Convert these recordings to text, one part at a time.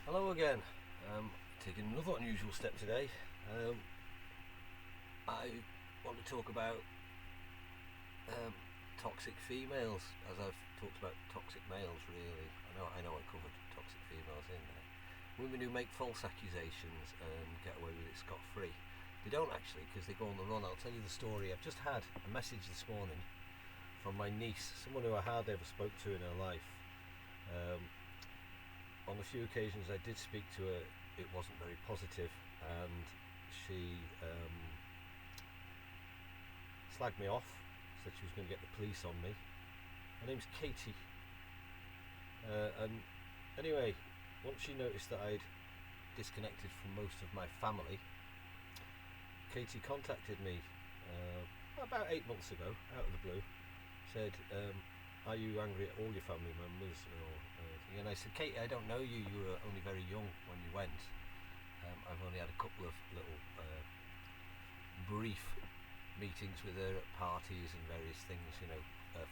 Hello again. Taking another unusual step today. I want to talk about toxic females, as I've talked about toxic males. Really, I know I covered toxic females in there. Women who make false accusations and get away with it scot-free. They don't actually, because they go on the run. I'll tell you the story. I've just had a message this morning from my niece, someone who I hardly ever spoke to in her life. On a few occasions I did speak to her, it wasn't very positive, and she slagged me off, said she was going to get the police on me. Her name's Katie, and anyway, once she noticed that I'd disconnected from most of my family, Katie contacted me about 8 months ago, out of the blue, said, are you angry at all your family members? And I said, Katie, I don't know you. You were only very young when you went. I've only had a couple of little brief meetings with her at parties and various things,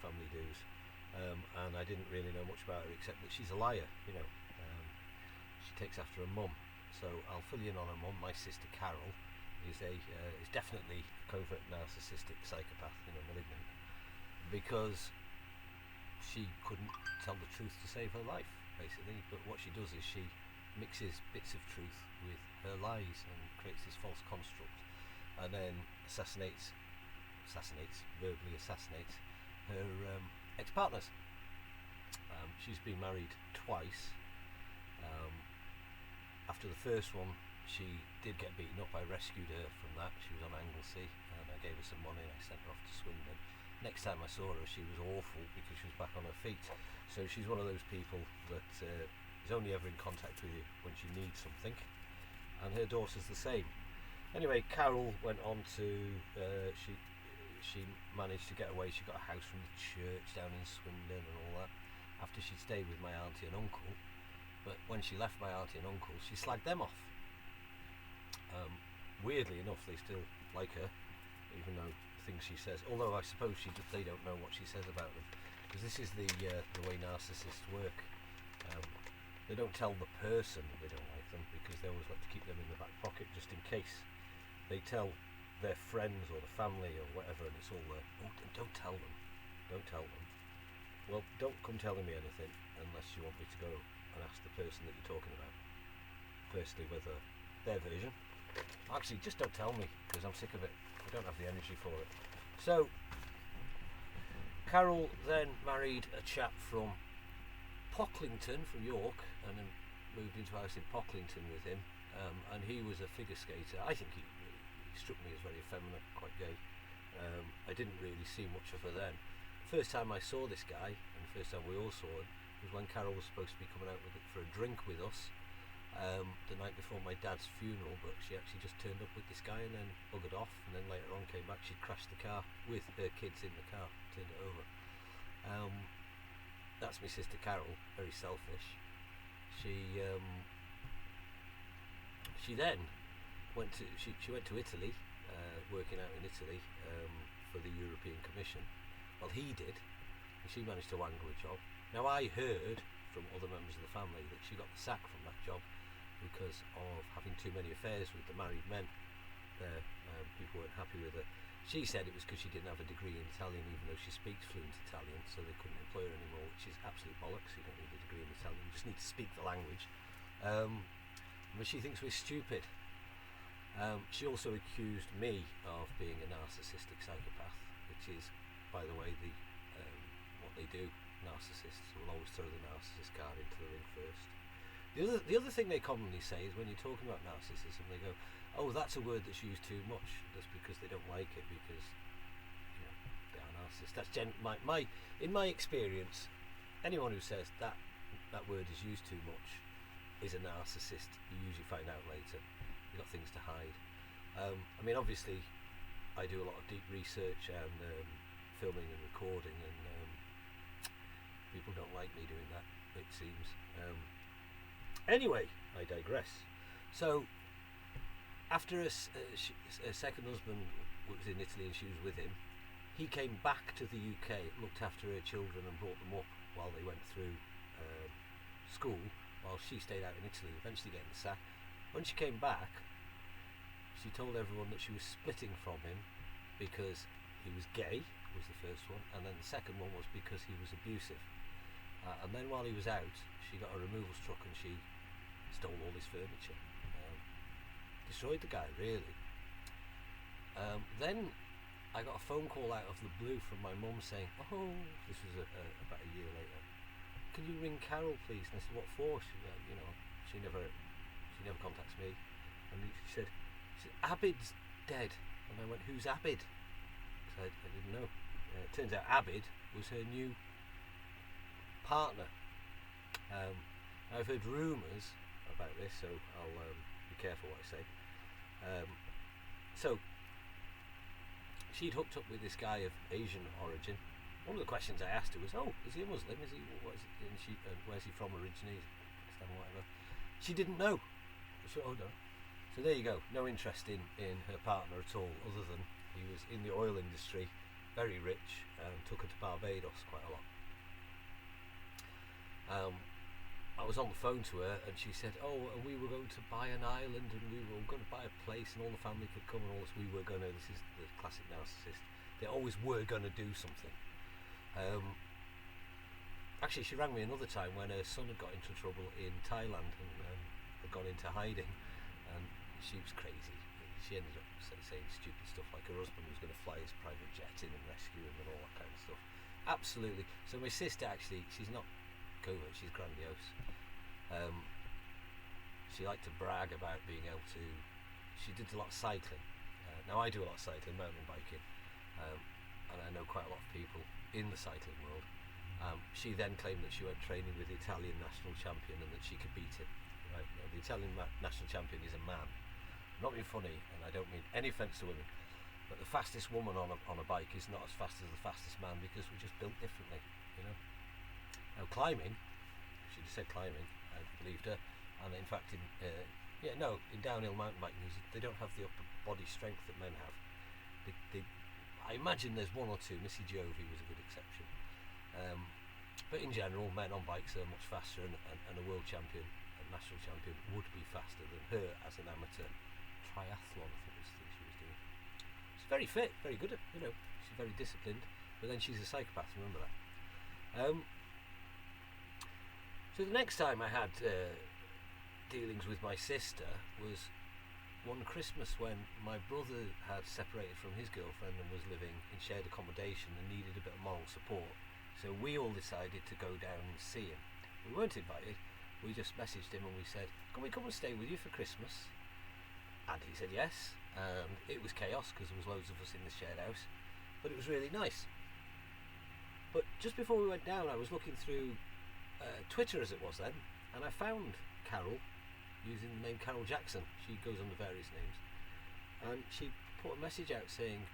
family dues. And I didn't really know much about her except that she's a liar, She takes after her mum. So I'll fill you in on her mum. My sister Carol is definitely a covert narcissistic psychopath, malignant, because she couldn't tell the truth to save her life, basically. But what she does is she mixes bits of truth with her lies and creates this false construct, and then verbally assassinates her ex-partners. She's been married twice. After the first one, she did get beaten up. I rescued her from that. She was on Anglesey, and I gave her some money and I sent her off to Swindon. Next time I saw her, she was awful because she was back on her feet. So she's one of those people that is only ever in contact with you when she needs something, and her daughter's the same. Anyway, Carol went on to she managed to get away. She got a house from the church down in Swindon and all that after she'd stayed with my auntie and uncle. But when she left my auntie and uncle, she slagged them off. Weirdly enough, they still like her, even though things she says. Although I suppose they don't know what she says about them, because this is the way narcissists work. They don't tell the person they don't like them, because they always like to keep them in the back pocket just in case. They tell their friends or the family or whatever, and it's all there. Oh, don't tell them. Don't tell them. Well, don't come telling me anything unless you want me to go and ask the person that you're talking about. Firstly, whether their version. Actually, just don't tell me, because I'm sick of it. I don't have the energy for it. So, Carol then married a chap from Pocklington, from York, and then moved into a house in Pocklington with him. And he was a figure skater. I think he struck me as very effeminate, quite gay. I didn't really see much of her then. The first time I saw this guy, and the first time we all saw him, was when Carol was supposed to be coming out for a drink with us the night before my dad's funeral, but she actually just turned up with this guy and then buggered off, and then later on came back. She'd crashed the car with her kids in the car, turned it over. That's my sister Carol, very selfish. She then went to Italy, working out in Italy for the European Commission. Well, he did, and she managed to wangle a job. Now, I heard from other members of the family that she got the sack from that job because of having too many affairs with the married men there. People weren't happy with her. She said it was because she didn't have a degree in Italian, even though she speaks fluent Italian, so they couldn't employ her anymore, which is absolute bollocks. You don't need a degree in Italian, you just need to speak the language. But she thinks we're stupid. She also accused me of being a narcissistic psychopath, which is, by the way, what they do. Narcissists will always throw the narcissist card into the ring first. The other thing they commonly say is when you're talking about narcissism, they go, "Oh, that's a word that's used too much." That's because they don't like it, because they are narcissists. That's in my experience, anyone who says that word is used too much is a narcissist. You usually find out later. You've got things to hide. Obviously, I do a lot of deep research and filming and recording, and people don't like me doing that, it seems. Anyway, I digress. So, after her second husband was in Italy and she was with him, he came back to the UK, looked after her children and brought them up while they went through school, while she stayed out in Italy, eventually getting sacked. When she came back, she told everyone that she was splitting from him because he was gay, was the first one, and then the second one was because he was abusive. And then while he was out, she got a removals truck and she stole all his furniture. Destroyed the guy, really. Then I got a phone call out of the blue from my mum saying, oh, this was about a year later, can you ring Carol please? And I said, what for? She never contacts me. And she said, Abid's dead. And I went, who's Abid? Because I didn't know. It turns out Abid was her new partner. I've heard rumours about this, so I'll be careful what I say. So she'd hooked up with this guy of Asian origin. One of the questions I asked her was, oh, is he a Muslim? Is he, what is it? And where's he from originally? Pakistan or whatever. She didn't know. She said, oh no. So there you go. No interest in her partner at all, other than he was in the oil industry, very rich, took her to Barbados quite a lot. I was on the phone to her and she said, oh, and we were going to buy an island and we were going to buy a place and all the family could come and all this. We were going to, this is the classic narcissist, they always were going to do something. Actually, she rang me another time when her son had got into trouble in Thailand and had gone into hiding, and she was crazy. She ended up saying stupid stuff like her husband was going to fly his private jet in and rescue him and all that kind of stuff. Absolutely. So my sister, actually, she's not covert, she's grandiose. She liked to brag about being able to, she did a lot of cycling. Now I do a lot of cycling, mountain biking, and I know quite a lot of people in the cycling world. She then claimed that she went training with the Italian national champion and that she could beat him. Right? Now, the Italian national champion is a man. I'm not being funny, and I don't mean any offence to women, but the fastest woman on a bike is not as fast as the fastest man because we're just built differently, you know. Now climbing, she just said climbing, I believed her, and in fact in downhill mountain biking they don't have the upper body strength that men have. I imagine there's one or two. Missy Giove was a good exception. But in general, men on bikes are much faster, and a world champion, a national champion, would be faster than her as an amateur triathlon. I think was the thing she was doing. She's very fit, very good at, she's very disciplined, but then she's a psychopath, remember that. So the next time I had dealings with my sister was one Christmas when my brother had separated from his girlfriend and was living in shared accommodation and needed a bit of moral support. So we all decided to go down and see him. We weren't invited, we just messaged him and we said, can we come and stay with you for Christmas? And he said yes, and it was chaos because there was loads of us in the shared house, but it was really nice. But just before we went down, I was looking through Twitter as it was then, and I found Carol using the name Carol Jackson. She goes under various names, and she put a message out saying,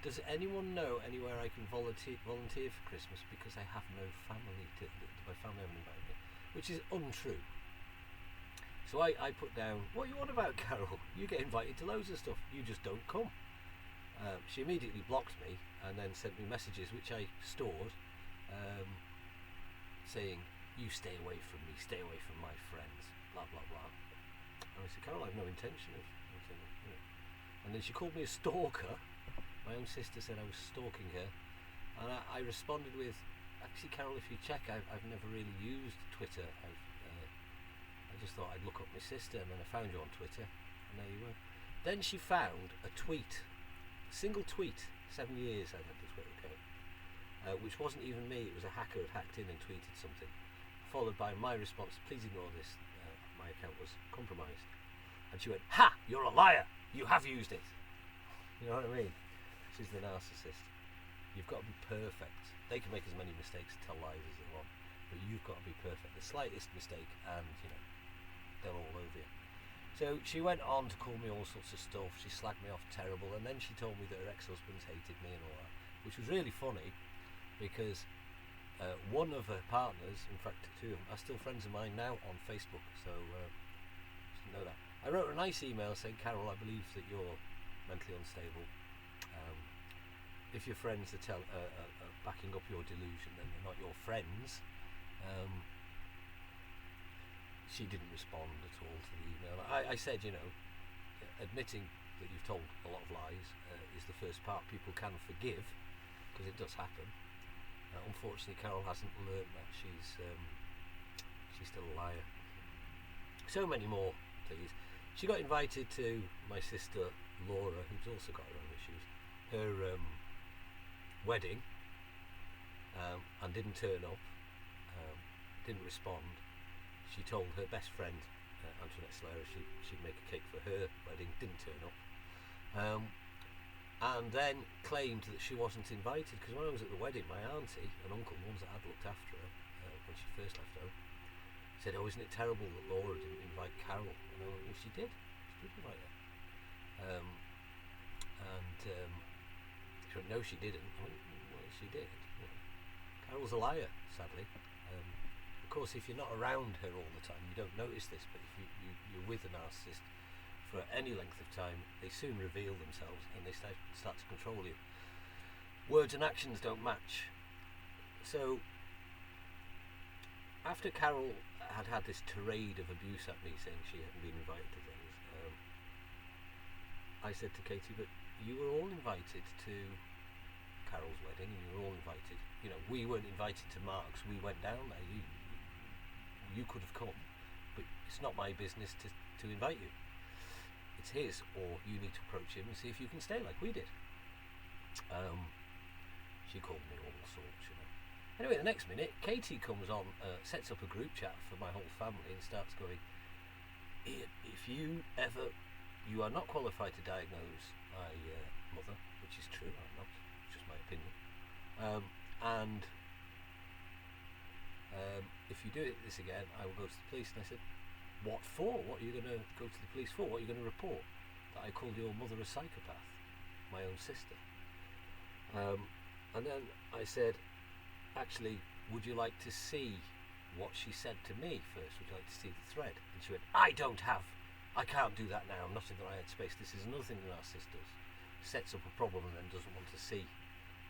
does anyone know anywhere I can volunteer for Christmas because I have no family, my family haven't invited me, which is untrue. So I put down, what are you on about, Carol? You get invited to loads of stuff, you just don't come. She immediately blocked me and then sent me messages which I stored, saying, you stay away from me, stay away from my friends, blah blah blah. And I said, Carol, I have no intention of anything, And then she called me a stalker. My own sister said I was stalking her, and I responded with, actually Carol, if you check, I've never really used Twitter. I just thought I'd look up my sister, and then I found you on Twitter, and there you were. Then she found a tweet, a single tweet, 7 years I'd had the Twitter account, which wasn't even me, it was a hacker who hacked in and tweeted something, followed by my response, please ignore this, my account was compromised. And she went, ha, you're a liar, you have used it. You know what I mean? She's the narcissist. You've got to be perfect. They can make as many mistakes and tell lies as they want, but you've got to be perfect. The slightest mistake and, they're all over you. So she went on to call me all sorts of stuff. She slagged me off terrible, and then she told me that her ex-husbands hated me and all that, which was really funny because one of her partners, in fact two of them, are still friends of mine now on Facebook, so just know that. I wrote a nice email saying, Carol, I believe that you're mentally unstable. If your friends are backing up your delusion, then they're not your friends. she didn't respond at all to the email. I said, admitting that you've told a lot of lies is the first part. People can forgive, because it does happen. Unfortunately, Carol hasn't learned that. She's still a liar. So many more, please. She got invited to my sister Laura, who's also got her own issues, her wedding, and didn't turn up, didn't respond. She told her best friend, Antoinette Slayer, she'd make a cake for her wedding, didn't turn up, and then claimed that she wasn't invited, because when I was at the wedding, my auntie and uncle, the ones that had looked after her when she first left home, said, "Oh, isn't it terrible that Laura didn't invite Carol?" And I went, "Well, she did invite her." She went, "No, she didn't." I went, "Well, she did." Carol's a liar, sadly. Of course, if you're not around her all the time, you don't notice this, but if you're with a narcissist for any length of time, they soon reveal themselves and they start to control you. Words and actions don't match. So, after Carol had this tirade of abuse at me, saying she hadn't been invited to things, I said to Katie, "But you were all invited to Carol's wedding, and you were all invited. We weren't invited to Mark's. We went down there. You could have come, but it's not my business to invite you. It's his, or you need to approach him and see if you can stay like we did." She called me all sorts, Anyway, the next minute, Katie comes on, sets up a group chat for my whole family and starts going, "Ian, if you are not qualified to diagnose my mother," which is true, I'm not, it's just my opinion, and if you do this again, I will go to the police. And I said, "What for? What are you going to go to the police for? What are you going to report? That I called your mother a psychopath, my own sister?" And then I said, "Actually, would you like to see what she said to me first? Would you like to see the thread?" And she went, I can't do that now. Not in the right space." This is another thing that narcissist does. Sets up a problem and then doesn't want to see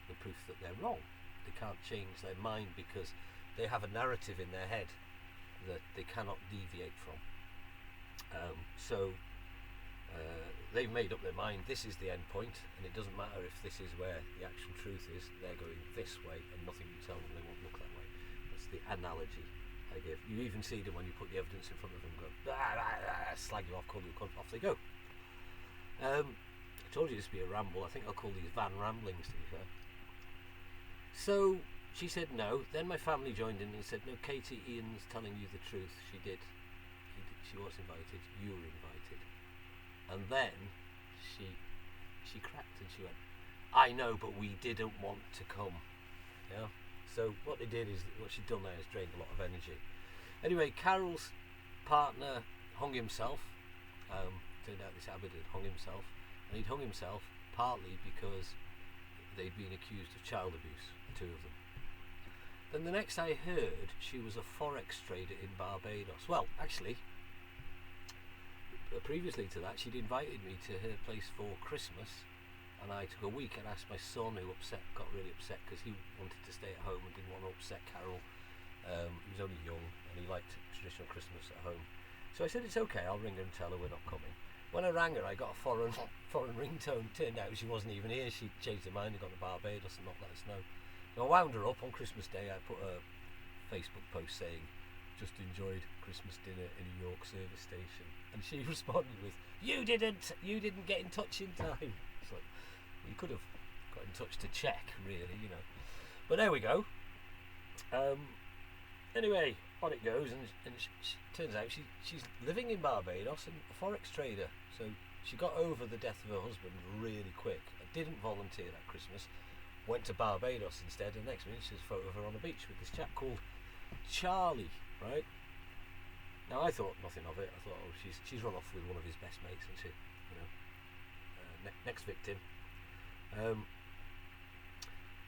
the proof that they're wrong. They can't change their mind because they have a narrative in their head that they cannot deviate from. They've made up their mind, this is the end point, and it doesn't matter if this is where the actual truth is. They're going this way, and nothing you tell them, they won't look that way. That's the analogy I give. You even see them when you put the evidence in front of them, go, slag you off, call you a cunt, off they go. I told you this would be a ramble. I think I'll call these van ramblings, to be fair. So she said no. Then my family joined in and said, "No, Katie, Ian's telling you the truth. She did. She was invited. You were invited." And then she cracked and she went, "I know, but we didn't want to come." Yeah. So what they did is, what she'd done there is drained a lot of energy. Anyway, Carol's partner hung himself. Turned out this Abid had hung himself, and he'd hung himself partly because they'd been accused of child abuse, the two of them. Then the next I heard, she was a forex trader in Barbados. Well, actually, previously to that, she'd invited me to her place for Christmas, and I took a week and asked my son, who got really upset because he wanted to stay at home and didn't want to upset Carol. He was only young and he liked traditional Christmas at home. So I said, "It's okay, I'll ring her and tell her we're not coming." When I rang her, I got a foreign ringtone. Turned out she wasn't even here. She changed her mind and gone to Barbados and not let us know. So I wound her up on Christmas Day. I put a Facebook post saying, "Just enjoyed Christmas dinner in a York service station," and she responded with, you didn't get in touch in time." So you could have got in touch to check, really, But there we go. Anyway, on it goes, and she turns out she's living in Barbados and a forex trader. So she got over the death of her husband really quick. Didn't volunteer that Christmas. Went to Barbados instead, and next minute she's a photo of her on the beach with this chap called Charlie, right? Now I thought nothing of it. I thought, oh, she's run off with one of his best mates, isn't she? Next victim.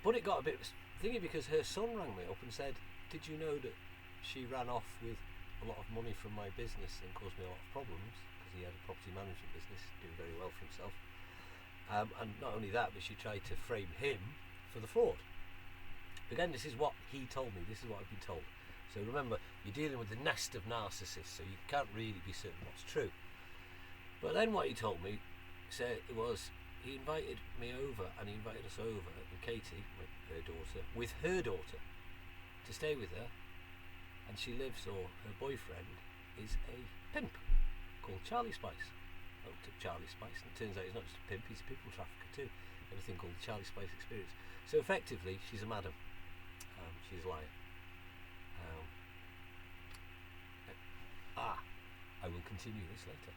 But it got a bit thingy because her son rang me up and said, "Did you know that she ran off with a lot of money from my business and caused me a lot of problems?" Because he had a property management business, doing very well for himself. And not only that, but she tried to frame him for the fraud. Again, this is what he told me. This is what I've been told. So So remember, you're dealing with the nest of narcissists, so you can't really be certain what's true. But then what he told me said it was he invited me over, and he invited us over, and Katie, her daughter, with her daughter, to stay with her, and she lives, or her boyfriend is a pimp called Charlie Spice. I looked up Charlie Spice, and it turns out he's not just a pimp, he's a people trafficker too. Everything called the Charlie Spice Experience. So effectively, she's a madam. She's a liar. I will continue this later.